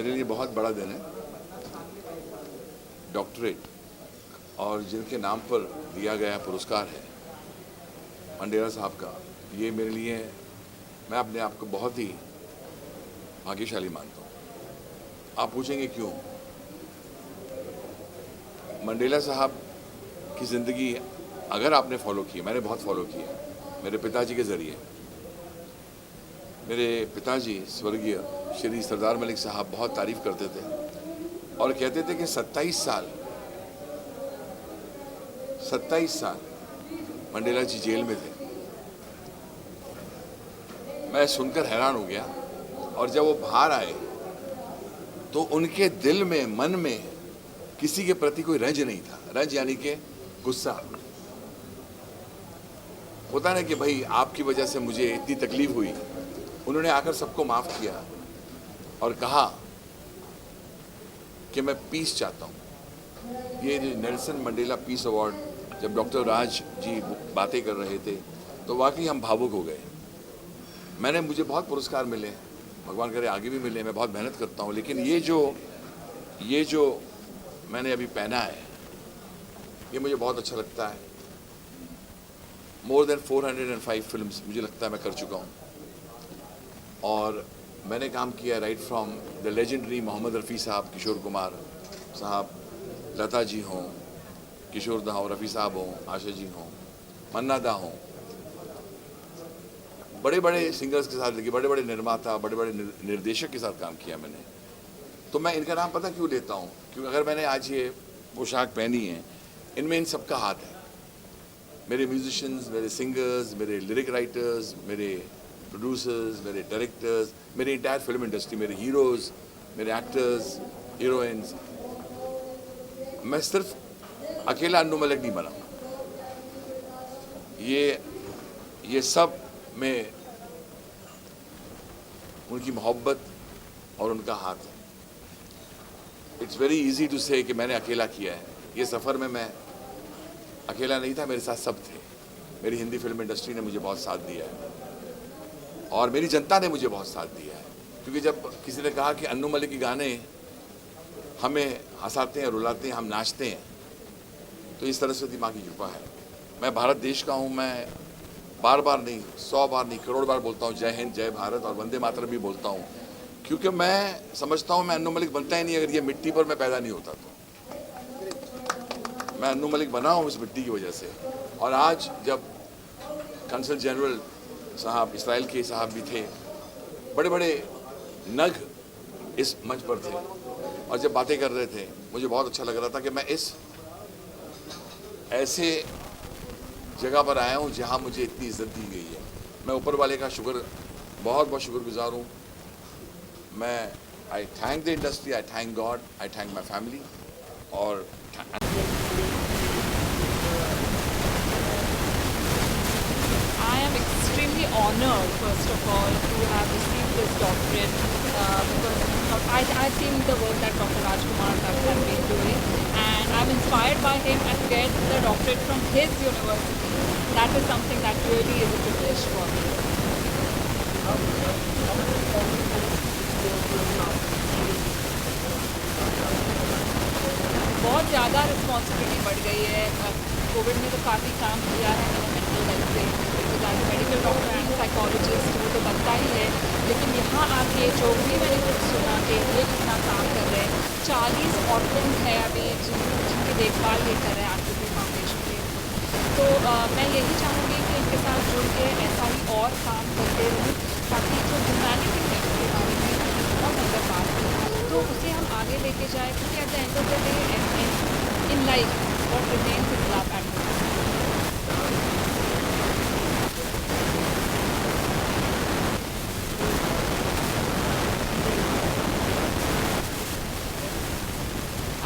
मेरे लिए बहुत बड़ा दिन है। डॉक्टरेट और जिनके नाम पर दिया गया पुरस्कार है मंडेला साहब का, ये मेरे लिए, मैं अपने आप को बहुत ही भाग्यशाली मानता हूँ। आप पूछेंगे क्यों? मंडेला साहब की ज़िंदगी अगर आपने फॉलो की, मैंने बहुत फॉलो की है मेरे पिताजी के ज़रिए। मेरे पिताजी स्वर्गीय श्री सरदार मलिक साहब बहुत तारीफ़ करते थे और कहते थे कि 27 साल मंडेला जी जेल में थे। मैं सुनकर हैरान हो गया और जब वो बाहर आए तो उनके दिल में, मन में किसी के प्रति कोई रंज नहीं था। रंज यानी कि गुस्सा। होता ना कि भाई आपकी वजह से मुझे इतनी तकलीफ हुई। उन्होंने आकर सबको माफ़ किया और कहा कि मैं पीस चाहता हूँ। ये नेल्सन मंडेला पीस अवार्ड जब डॉक्टर राज जी बातें कर रहे थे तो वाकई हम भावुक हो गए। मुझे बहुत पुरस्कार मिले, भगवान करे आगे भी मिले, मैं बहुत मेहनत करता हूँ, लेकिन ये जो मैंने अभी पहना है ये मुझे बहुत अच्छा लगता है। मोर देन 405 फिल्म्स मुझे लगता है मैं कर चुका हूँ और मैंने काम किया right from the legendary Mohammed Rafi sahab, Kishore Kumar साहब, लता जी हों, किशोर दा हों, रफ़ी साहब हों, आशा जी हों, मन्ना दा हों, बड़े बड़े सिंगर्स के साथ, लेकिन बड़े बड़े निर्माता, बड़े बड़े निर्देशक के साथ काम किया मैंने। तो मैं इनका नाम पता क्यों लेता हूँ? क्योंकि अगर मैंने आज ये पोशाक पहनी है, इनमें इन सबका हाथ है। मेरे म्यूजिशियंस, मेरे सिंगर्स, मेरे लिरिक राइटर्स, मेरे प्रोड्यूसर्स, मेरे डायरेक्टर्स, मेरी इंटायर फिल्म इंडस्ट्री, मेरे हीरोज़, मेरे एक्टर्स, हीरोइंस। मैं सिर्फ अकेला अन्नू मलिक नहीं बना। ये सब में उनकी मोहब्बत और उनका हाथ है। इट्स वेरी इजी टू से कि मैंने अकेला किया है। ये सफ़र में मैं अकेला नहीं था, मेरे साथ सब थे। मेरी हिंदी फिल्म इंडस्ट्री ने मुझे बहुत साथ दिया है और मेरी जनता ने मुझे बहुत साथ दिया है। क्योंकि जब किसी ने कहा कि अन्नू मलिक के गाने हमें हंसाते हैं, रुलाते हैं, हम नाचते हैं, तो इस तरह से दिमाग की कृपा है। मैं भारत देश का हूँ। मैं बार बार नहीं, 100 बार नहीं, करोड़ बार बोलता हूँ जय हिंद, जय भारत और वंदे मातरम भी बोलता हूँ, क्योंकि मैं समझता हूँ मैं अन्नू मलिक बनता ही नहीं अगर ये मिट्टी पर मैं पैदा नहीं होता। तो मैं अन्नू मलिक बना हूँ इस मिट्टी की वजह से। और आज जब कंसल जनरल साहब, इसराइल के साहब भी थे, बड़े बड़े नग इस मंच पर थे और जब बातें कर रहे थे मुझे बहुत अच्छा लग रहा था कि मैं इस ऐसे जगह पर आया हूँ जहाँ मुझे इतनी इज्जत दी गई है। मैं ऊपर वाले का बहुत बहुत शुक्रगुजार हूँ। मैं आई thank the industry, I thank God, I thank my family. और I am extremely honored, first of all, to have received this doctorate because I've seen the work that Dr. Rajkumar has been doing, and I'm inspired by him, and to get the doctorate from his university, that is something that really is a privilege for me. बहुत ज़्यादा responsibility बढ़ गई है। Covid में तो काफ़ी काम किया है मैंने मेंटल हेल्थ पे, बिकॉज आज मेडिकल डॉक्टर एंड साइकोलॉजिस्ट वो तो बनता ही है, लेकिन यहाँ आके जो भी मैंने कुछ सुना कि ये कितना काम कर रहे हैं। 40 ऑर्फन्स है अभी जिनकी देखभाल ये कर रहे हैं आरसीबी फाउंडेशन के। तो मैं यही चाहूँगी कि इनके साथ जुड़ के ऐसा ही और काम करते रहूँ, ताकि जो ह्यूमैनिटी है उसके बारे में बहुत अंदर बात है तो उसे हम आगे लेके जाए, क्योंकि at the end of the day in life what remains is love and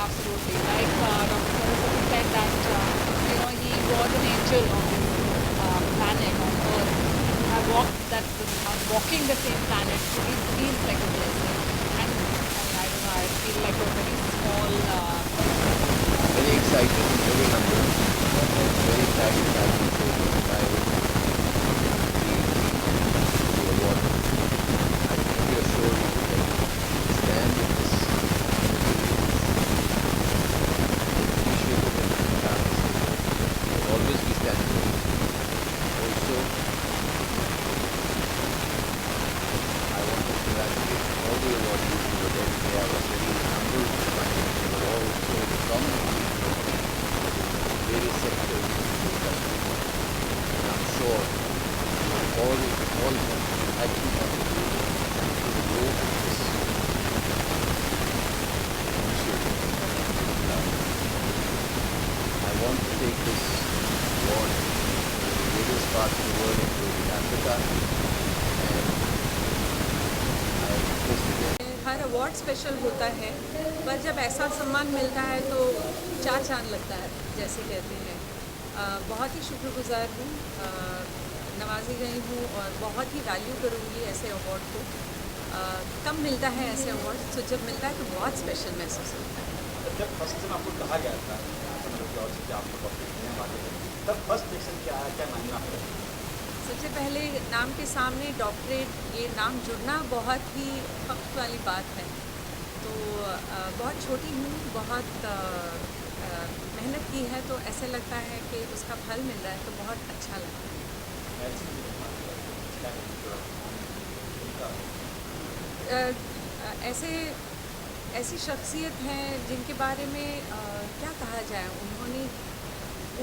absolutely like Dr. Saraswati said that he was an angel on this planet on earth, and to have walking the same planet really feels like a blessing. And I don't know, I feel like a very small very excited, very humble, very excited by the award. I think we are sure we can stand in this her award special होता है, पर जब ऐसा सम्मान मिलता है तो चार चांद लगता है, जैसे कहते हैं। बहुत ही शुक्रगुजार हूँ, नवाजी गई हूँ और बहुत ही वैल्यू करूँगी ऐसे अवार्ड को। कम मिलता है ऐसे अवार्ड, तो जब मिलता है तो बहुत स्पेशल महसूस होता है। जब फर्स्ट टाइम आपको कहा गया था कि आपको डॉक्टरेट मिलने वाले हैं, तब फर्स्ट रिएक्शन क्या है, क्या मायने आपका? सबसे पहले नाम के सामने डॉक्टरेट, ये नाम जुड़ना बहुत ही फख्र वाली बात है। तो बहुत छोटी हूँ, बहुत मेहनत की है, तो ऐसे लगता है कि उसका फल मिल रहा है तो बहुत अच्छा लगता है। ऐसे ऐसी शख्सियत हैं जिनके बारे में क्या कहा जाए,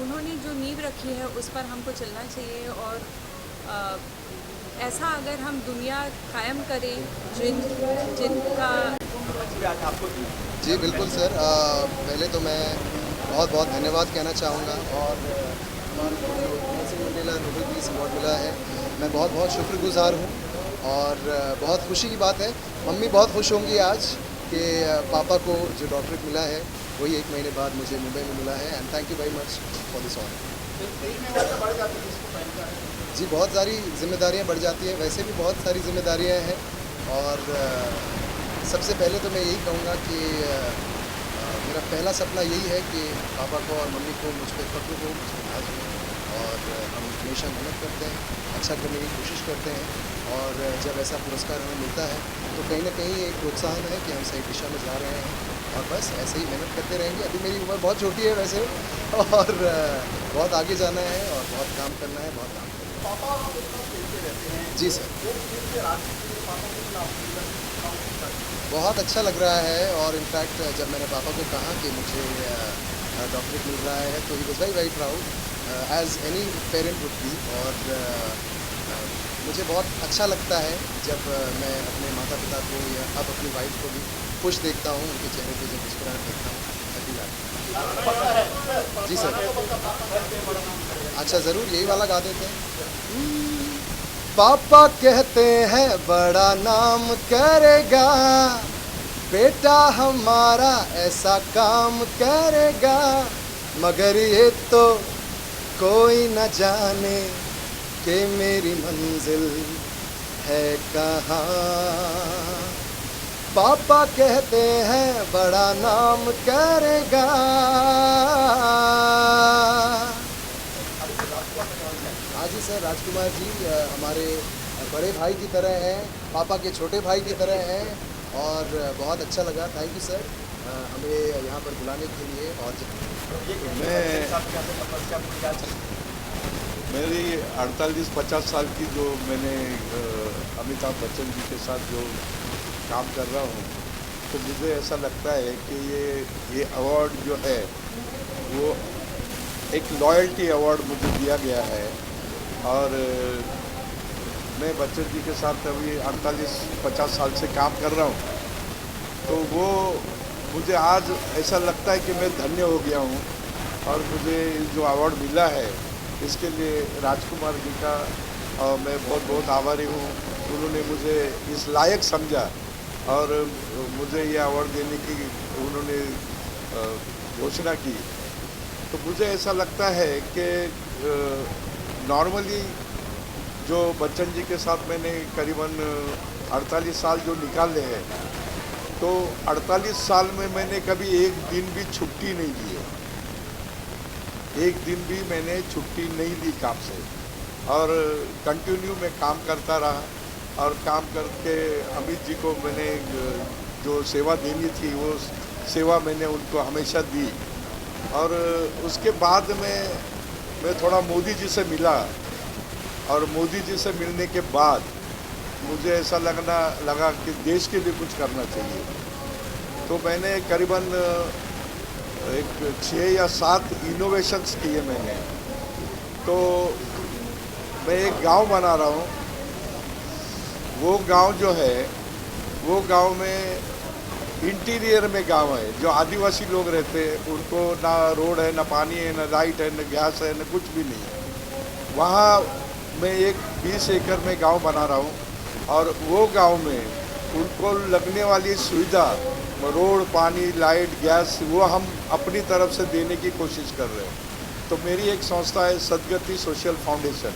उन्होंने जो नींव रखी है उस पर हमको चलना चाहिए। और ऐसा अगर हम दुनिया कायम करें जिनका जी बिल्कुल सर, पहले तो मैं बहुत बहुत धन्यवाद कहना चाहूँगा। और हमारे को जो Nelson Mandela Nobel Peace award मिला है, मैं बहुत बहुत शुक्रगुजार हूँ। और बहुत खुशी की बात है, मम्मी बहुत खुश होंगी आज कि पापा को जो डॉक्टरेट मिला है वही 1 महीने बाद मुझे मुंबई में मिला है। And thank you very much for this honour. जी बहुत सारी जिम्मेदारियाँ बढ़ जाती हैं, वैसे भी बहुत सारी जिम्मेदारियाँ हैं। और सबसे पहले तो मैं यही कहूँगा कि मेरा पहला सपना यही है कि पापा को और मम्मी को मुझ पर फख्र हो, मुझ पर नाज हो। और हम हमेशा मेहनत करते हैं, अच्छा करने की कोशिश करते हैं। और जब ऐसा पुरस्कार हमें मिलता है तो कहीं ना कहीं एक प्रोत्साहन है कि हम सही दिशा में जा रहे हैं। और बस ऐसे ही मेहनत करते रहेंगे। अभी मेरी उम्र बहुत छोटी है वैसे, और बहुत आगे जाना है और बहुत काम करना है, बहुत काम करना है। जी सर, बहुत अच्छा लग रहा है। और इनफैक्ट जब मैंने पापा को कहा कि मुझे डॉक्टरेट मिल रहा है तो he was very very proud as any parent would be. और मुझे बहुत अच्छा लगता है जब मैं अपने माता पिता को या अब अपनी वाइफ को भी खुश देखता हूँ, उनके चेहरे पे जब मुस्कुराहट देखता हूँ, हैप्पी लगता है। जी सर, अच्छा ज़रूर यही वाला गा देते हैं। पापा कहते हैं बड़ा नाम करेगा, बेटा हमारा ऐसा काम करेगा, मगर ये तो कोई न जाने कि मेरी मंजिल है कहाँ। पापा कहते हैं बड़ा नाम करेगा। हाँ जी सर, राजकुमार जी हमारे बड़े भाई की तरह हैं, पापा के छोटे भाई की तरह हैं। और बहुत अच्छा लगा, थैंक यू सर हमें यहाँ पर बुलाने के लिए। और मेरी 48-50 साल की जो मैंने अमिताभ बच्चन जी के साथ जो काम कर रहा हूँ, तो मुझे ऐसा लगता है कि ये अवार्ड जो है वो एक लॉयल्टी अवार्ड मुझे दिया गया है। और मैं बच्चन जी के साथ अभी 48-50 साल से काम कर रहा हूँ, तो वो मुझे आज ऐसा लगता है कि मैं धन्य हो गया हूँ। और मुझे जो अवार्ड मिला है इसके लिए राजकुमार जी का मैं बहुत बहुत आभारी हूँ। उन्होंने मुझे इस लायक समझा और मुझे ये अवार्ड देने की उन्होंने घोषणा की। तो मुझे ऐसा लगता है कि नॉर्मली जो बच्चन जी के साथ मैंने करीबन 48 साल जो निकाले हैं, तो 48 साल में मैंने कभी एक दिन भी छुट्टी नहीं ली है। एक दिन भी मैंने छुट्टी नहीं ली काम से, और कंटिन्यू मैं काम करता रहा। और काम करके अमित जी को मैंने जो सेवा देनी थी वो सेवा मैंने उनको हमेशा दी। और उसके बाद में मैं थोड़ा मोदी जी से मिला, और मोदी जी से मिलने के बाद मुझे ऐसा लगा कि देश के लिए कुछ करना चाहिए। तो मैंने करीबन एक 6 या 7 इनोवेशंस किए मैंने। तो मैं एक गांव बना रहा हूँ, वो गांव जो है वो गांव में इंटीरियर में गांव है, जो आदिवासी लोग रहते हैं उनको ना रोड है, ना पानी है, ना लाइट है, ना गैस है, ना कुछ भी नहीं है। वहाँ मैं एक 20 एकड़ में गांव बना रहा हूँ, और वो गांव में उनको लगने वाली सुविधा, रोड, पानी, लाइट, गैस, वो हम अपनी तरफ से देने की कोशिश कर रहे हैं। तो मेरी एक संस्था है सदगति सोशल फाउंडेशन।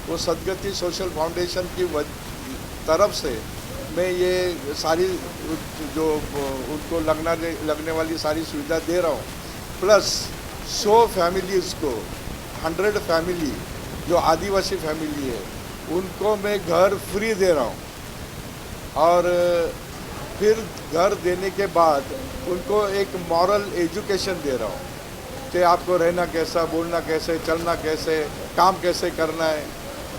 वो सदगति सोशल फाउंडेशन की तरफ से मैं ये सारी जो उनको लगने वाली सारी सुविधा दे रहा हूँ, प्लस 100 फैमिलीज़ को, 100 फैमिली जो आदिवासी फैमिली है उनको मैं घर फ्री दे रहा हूँ। और फिर घर देने के बाद उनको एक मॉरल एजुकेशन दे रहा हूँ कि आपको रहना कैसा, बोलना कैसे, चलना कैसे, काम कैसे करना है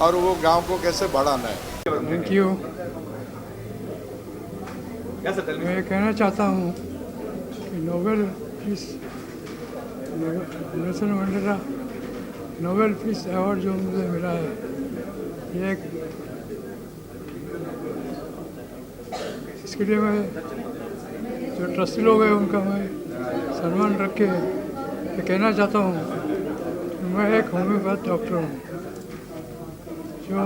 और वो गांव को कैसे बढ़ाना है। Thank you. क्या सर मैं ये कहना चाहता हूँ कि Nobel peace, Nelson Mandela Nobel Peace award जो मुझे मिला है, ये एक इसके लिए मैं जो ट्रस्टी लोग हैं उनका मैं सम्मान रख के ये कहना चाहता हूँ कि मैं एक होम्योपैथ डॉक्टर हूँ जो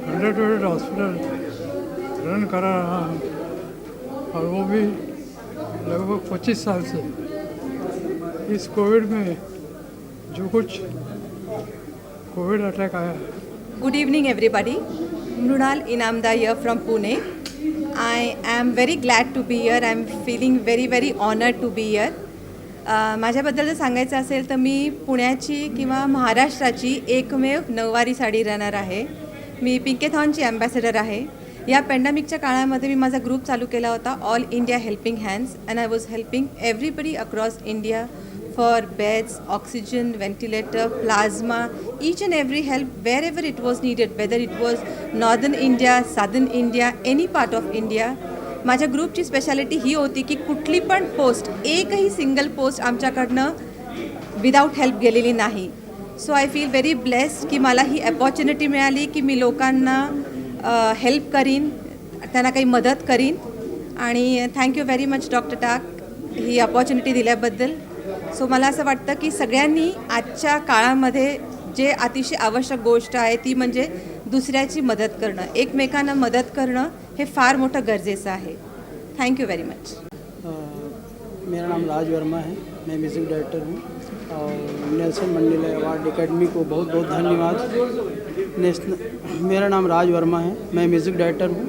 100 बेडेड हॉस्पिटल रन करा रहा हूँ, और वो भी लगभग 25 साल से। इस कोविड में जो कुछ कोविड अटैक आया। Good evening everybody. Mrunal Inamda here from Pune. I am very glad to be here. I am feeling very honored to be here. माझ्याबद्दल जर सांगायचं असेल तर मी पुण्याची किंवा महाराष्ट्राची एकमेव नऊवारी साडी रनर आहे. मी पिंकेथॉनची ॲम्बॅसेडर आहे. या पॅन्डेमिकच्या काळामध्ये मी माझा ग्रुप चालू केला होता, all India helping hands, and I was helping everybody across India for beds, oxygen, ventilator, plasma, each and every help wherever it was needed, whether it was northern India, southern India, any part of India. माझ्या ग्रुपची speciality ही होती की कुठली पण post, एकही single post आमच्याकडनं without help गेलेली नाही. सो I feel very blessed की मला ही अपॉर्च्युनिटी मिळाली की मी लोकांना हेल्प करीन, त्यांना काही मदत करीन. आणि थँक्यू व्हेरी मच डॉक्टर टाक ही अपॉर्च्युनिटी दिल्याबद्दल. सो मला असं वाटतं की सगळ्यांनी आजच्या काळामध्ये जे अतिशय आवश्यक गोष्ट आहे ती म्हणजे दुसऱ्याची मदत करणं, एकमेकांना मदत करणं हे फार मोठं गरजेचं आहे. Thank you very much. मेरा नाम राज वर्मा है, मैं म्यूज़िक डायरेक्टर हूँ और नेल्सन मंडेला अवार्ड एकेडमी को बहुत बहुत धन्यवाद. मेरा नाम राज वर्मा है, मैं म्यूज़िक डायरेक्टर हूँ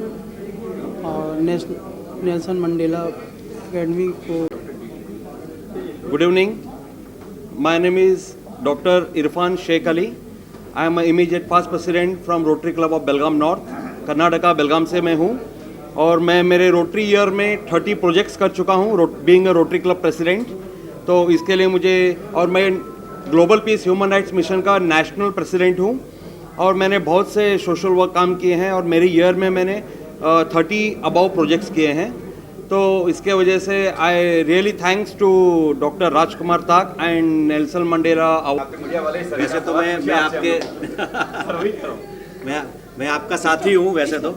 और नेल्सन मंडेला एकेडमी को. Good evening. My name is Dr. Irfan Sheikh Ali. I am an immediate past president from Rotary Club of Belgaum North, Karnataka, Belgaum से मैं हूँ. और मैं मेरे रोटरी ईयर में 30 प्रोजेक्ट्स कर चुका हूँ being a rotary club president. तो इसके लिए मुझे, और मैं global piece human rights mission का नेशनल प्रेसिडेंट हूँ और मैंने बहुत से सोशल वर्क काम किए हैं और मेरे ईयर में मैंने 30 अबाउ प्रोजेक्ट्स किए हैं. तो इसके वजह से I really thanks to doctor Rajkumar Tak and Nelson Mandela. वैसे तो मैं आपके मैं आपका साथी हूँ. वैसे तो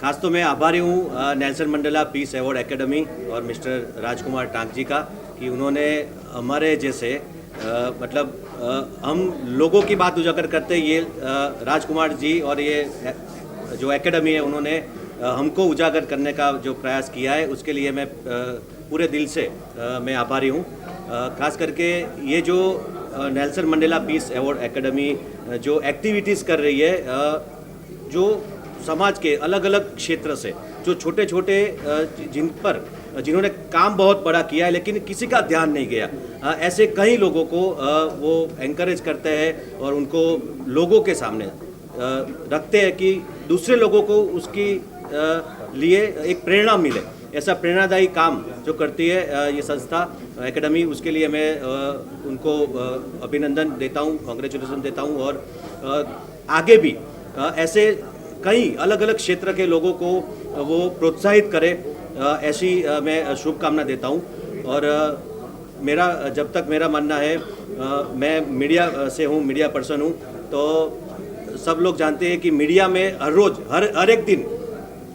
खास तो मैं आभारी हूँ Nelson Mandela peace award academy और मिस्टर राजकुमार टांक जी का कि उन्होंने हमारे जैसे हम लोगों की बात उजागर करते ये राजकुमार जी और ये जो एकेडमी है उन्होंने हमको उजागर करने का जो प्रयास किया है उसके लिए मैं पूरे दिल से मैं आभारी हूँ. खास करके ये जो Nelson Mandela peace award academy जो एक्टिविटीज़ कर रही है, जो समाज के अलग अलग क्षेत्र से जो छोटे छोटे जिन्होंने काम बहुत बड़ा किया है लेकिन किसी का ध्यान नहीं गया, ऐसे कई लोगों को वो एनकरेज करते हैं और उनको लोगों के सामने रखते हैं कि दूसरे लोगों को उसकी लिए एक प्रेरणा मिले. ऐसा प्रेरणादायी काम जो करती है ये संस्था एकेडमी, उसके लिए मैं उनको अभिनंदन देता हूँ, कांग्रेचुलेसन देता हूँ. और आगे भी ऐसे कई अलग अलग क्षेत्र के लोगों को वो प्रोत्साहित करे, ऐसी मैं शुभकामना देता हूँ. और मेरा जब तक मेरा मानना है, मैं मीडिया से हूँ, मीडिया पर्सन हूँ, तो सब लोग जानते हैं कि मीडिया में हर रोज़ हर एक दिन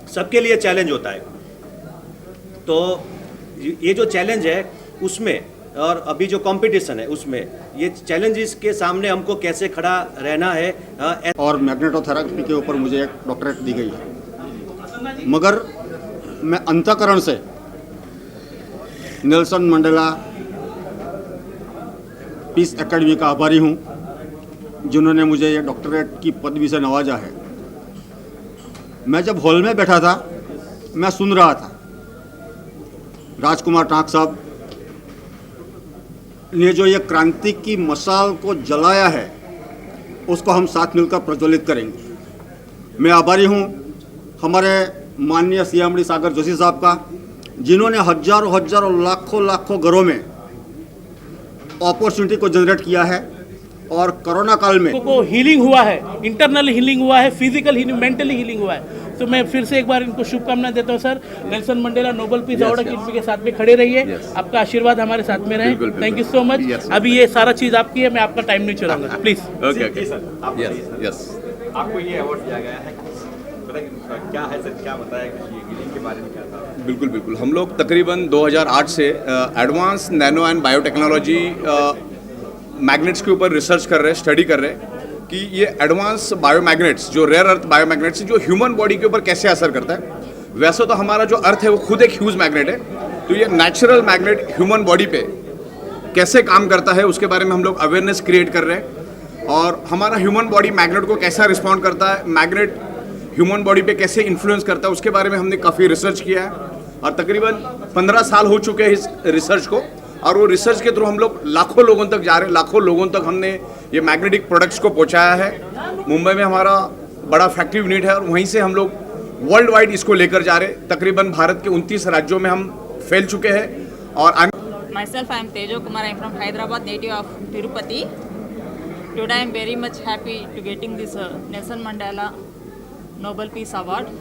सबके लिए चैलेंज होता है. तो ये जो चैलेंज है उसमें और अभी जो कंपटीशन है उसमें ये चैलेंजेस के सामने हमको कैसे खड़ा रहना है। और मैग्नेटोथेरेपी के ऊपर मुझे एक डॉक्टरेट दी गई है, मगर मैं अंतःकरण से नेल्सन मंडेला पीस एकेडमी का आभारी हूँ, जिन्होंने मुझे ये डॉक्टरेट की पदवी से नवाजा है। मैं जब हॉल में बैठा था, मैं सुन रहा था राजकुमार टाक साहब ने जो ये क्रांति की मशाल को जलाया है, उसको हम साथ मिलकर प्रज्वलित करेंगे। मैं आभारी हूँ हमारे माननीय सीएमडी सागर जोशी साहब का, जिन्होंने हजारों हजारों लाखों लाखों घरों में अपॉर्चुनिटी को जनरेट किया है। और कोरोना काल में को हीलिंग हुआ है, इंटरनल हीलिंग हुआ है, फिजिकल हीलिंग, मेंटली हीलिंग हुआ है। तो मैं फिर से एक बार इनको शुभकामनाएं देता हूँ sir. Nelson Mandela Nobel Peace Award academy के साथ में खड़े रहिए, आपका आशीर्वाद हमारे साथ में रहे। Thank you so much. अभी ये सारा चीज़ आपकी है, मैं आपका टाइम नहीं चुराऊंगा, प्लीज। आपको ये अवार्ड दिया गया है, क्या है सर, क्या बताया हीलिंग के बारे में, क्या था? बिल्कुल हम लोग तकरीबन 2008 से advance nano and biotechnology magnets के ऊपर रिसर्च कर रहे हैं, स्टडी कर रहे हैं कि ये एडवांस बायोमैग्नेट्स, जो रेयर अर्थ बायोमैग्नेट्स, जो ह्यूमन बॉडी के ऊपर कैसे असर करता है। वैसे तो हमारा जो अर्थ है वो खुद एक ह्यूज मैग्नेट है, तो ये नेचुरल मैग्नेट ह्यूमन बॉडी पे कैसे काम करता है उसके बारे में हम लोग अवेयरनेस क्रिएट कर रहे हैं। और हमारा ह्यूमन बॉडी मैग्नेट को कैसा रिस्पॉन्ड करता है, मैग्नेट ह्यूमन बॉडी पे कैसे इन्फ्लुएंस करता है, उसके बारे में हमने काफ़ी रिसर्च किया है। और तकरीबन 15 साल हो चुके हैं इस रिसर्च को, और वो रिसर्च के थ्रू हम लोग लाखों लोगों तक जा रहे हैं, लाखों लोगों तक हमने ये मैग्नेटिक प्रोडक्ट्स को पहुंचाया है। मुंबई में हमारा बड़ा फैक्ट्री यूनिट है और वहीं से हम लोग वर्ल्ड वाइड इसको लेकर जा रहे हैं। तकरीबन भारत के 29 राज्यों में हम फैल चुके हैं। और Myself, I am Tejo Kumar. I am from Hyderabad, native of Tirupati. Today, I am very much happy to getting this Nelson Mandela Nobel Peace Award.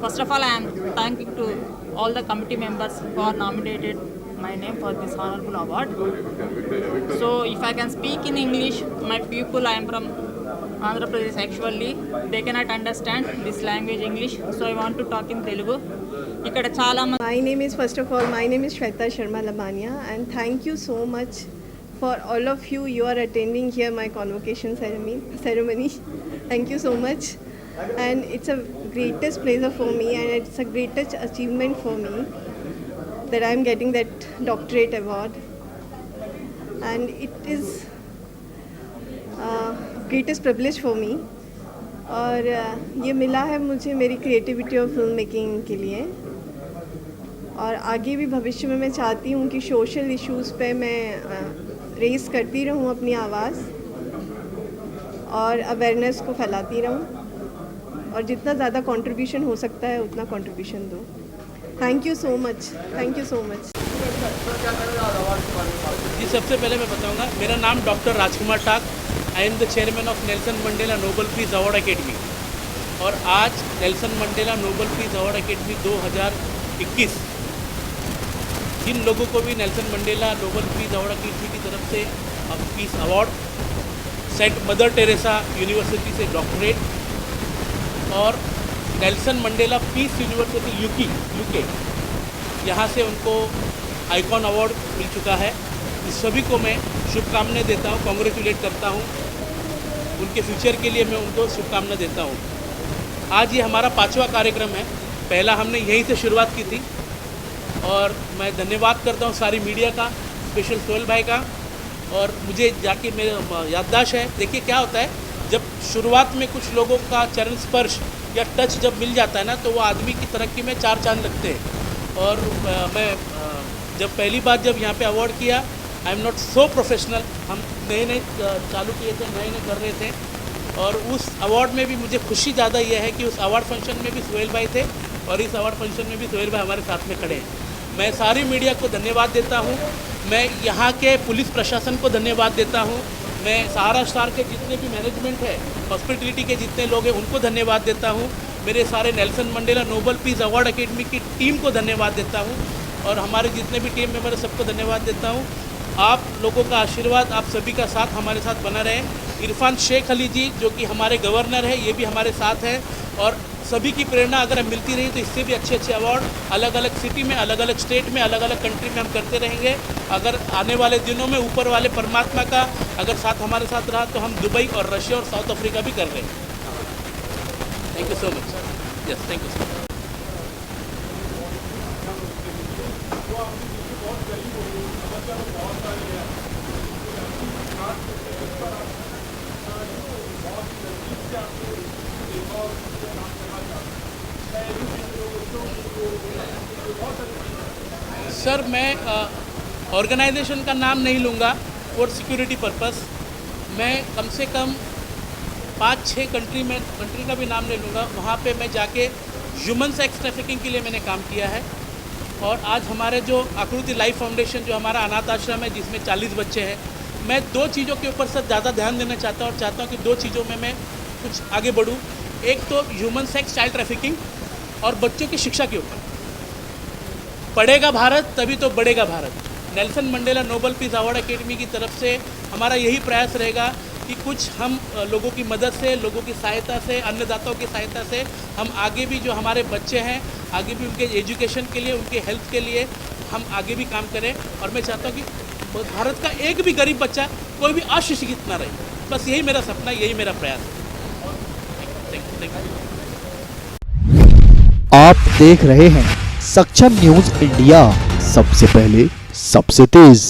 First of all, I am thanking to all the committee members who are nominated my name for this honorable award. So, if I can speak in English, my people, I am from Andhra Pradesh actually, they cannot understand this language English, so I want to talk in Telugu. ఇక్కడ చాలా My name is, first of all, my name is Shweta Sharma Lamania, and thank you so much for all of you. You are attending here my convocation ceremony. Thank you so much, and it's a greatest pleasure for me, and it's a greatest achievement for me that I am getting that doctorate award, and it is greatest privilege for me. और ये मिला है मुझे मेरी creativity और film making के लिए, और आगे भी भविष्य में मैं चाहती हूँ कि सोशल इश्यूज़ पे मैं रेस करती रहूँ अपनी आवाज़, और अवेयरनेस को फैलाती रहूँ, और जितना ज़्यादा कंट्रीब्यूशन हो सकता है उतना कंट्रीब्यूशन दूँ। Thank you so much, thank you so much. जी, सबसे पहले मैं बताऊंगा, मेरा नाम doctor Rajkumar Tak, I am the chairman of Nelson Mandela Nobel Peace Award Academy. और आज Nelson Mandela Nobel Peace Award Academy 2021 जिन लोगों को भी Nelson Mandela Nobel Peace Award Academy की तरफ से अब peace award, Saint Mother Teresa University से डॉक्टरेट, और Nelson Mandela Peace University UK यहाँ से उनको आइकॉन अवार्ड मिल चुका है। इस सभी को मैं शुभकामनाएं देता हूँ, कॉन्ग्रेचुलेट करता हूँ। उनके फ्यूचर के लिए मैं उनको शुभकामनाएं देता हूँ। आज ये हमारा 5वां कार्यक्रम है, पहला हमने यहीं से शुरुआत की थी, और मैं धन्यवाद करता हूँ सारी मीडिया का, स्पेशल सोहेल भाई का। और मुझे जाके मेरा याददाश्त है, देखिए क्या होता है, जब शुरुआत में कुछ लोगों का चरण स्पर्श या टच जब मिल जाता है ना, तो वो आदमी की तरक्की में 4 चांद लगते हैं। और मैं जब पहली बार जब यहाँ पे अवार्ड किया, I am not so professional, हम नए चालू किए थे, नए कर रहे थे, और उस अवार्ड में भी मुझे खुशी ज़्यादा यह है कि उस अवार्ड फंक्शन में भी सोहेल भाई थे, और इस अवार्ड फंक्शन में भी सोहेल भाई हमारे साथ में खड़े हैं। मैं सारी मीडिया को धन्यवाद देता हूँ, मैं यहाँ के पुलिस प्रशासन को धन्यवाद देता हूँ, मैं सहारा स्टार के जितने भी मैनेजमेंट है, हॉस्पिटलिटी के जितने लोग हैं उनको धन्यवाद देता हूँ, मेरे सारे Nelson Mandela Nobel Peace Award Academy की टीम को धन्यवाद देता हूँ, और हमारे जितने भी टीम मेंबर है सबको धन्यवाद देता हूँ। आप लोगों का आशीर्वाद, आप सभी का साथ हमारे साथ बना रहे। इरफान शेख अली जी जो कि हमारे गवर्नर है, ये भी हमारे साथ हैं, और सभी की प्रेरणा अगर मिलती रही तो इससे भी अच्छे अच्छे अवार्ड अलग अलग सिटी में, अलग अलग स्टेट में, अलग अलग कंट्री में हम करते रहेंगे। अगर आने वाले दिनों में ऊपर वाले परमात्मा का अगर साथ हमारे साथ रहा तो हम दुबई और रशिया और साउथ अफ्रीका भी कर रहे हैं। Thank you so much. Yes, thank you so much. Sir, मैं ऑर्गेनाइजेशन का नाम नहीं लूँगा फॉर सिक्योरिटी पर्पस। मैं कम से कम 5-6 कंट्री का भी नाम ले लूँगा। वहाँ पे मैं जाके ह्यूमन सेक्स ट्रैफिकिंग के लिए मैंने काम किया है। और आज हमारे जो आकृति लाइफ फाउंडेशन जो हमारा अनाथ आश्रम है जिसमें 40 बच्चे हैं, मैं 2 चीज़ों के ऊपर से ज़्यादा ध्यान देना चाहता हूँ और चाहता हूँ कि 2 चीज़ों में मैं कुछ आगे बढ़ूँ। एक तो ह्यूमन सेक्स चाइल्ड ट्रैफिकिंग और बच्चों की शिक्षा के ऊपर। पढ़ेगा भारत तभी तो बढ़ेगा Bharat. Nelson Mandela Nobel Peace Award Academy की तरफ से हमारा यही प्रयास रहेगा कि कुछ हम लोगों की मदद से, लोगों की सहायता से, अन्नदाताओं की सहायता से हम आगे भी जो हमारे बच्चे हैं, आगे भी उनके एजुकेशन के लिए, उनके हेल्थ के लिए हम आगे भी काम करें। और मैं चाहता हूँ कि भारत का एक भी गरीब बच्चा कोई भी अशिक्षित ना रहे। बस यही मेरा सपना, यही मेरा प्रयास है। आप देख रहे हैं सक्षम न्यूज इंडिया, सबसे पहले सबसे तेज।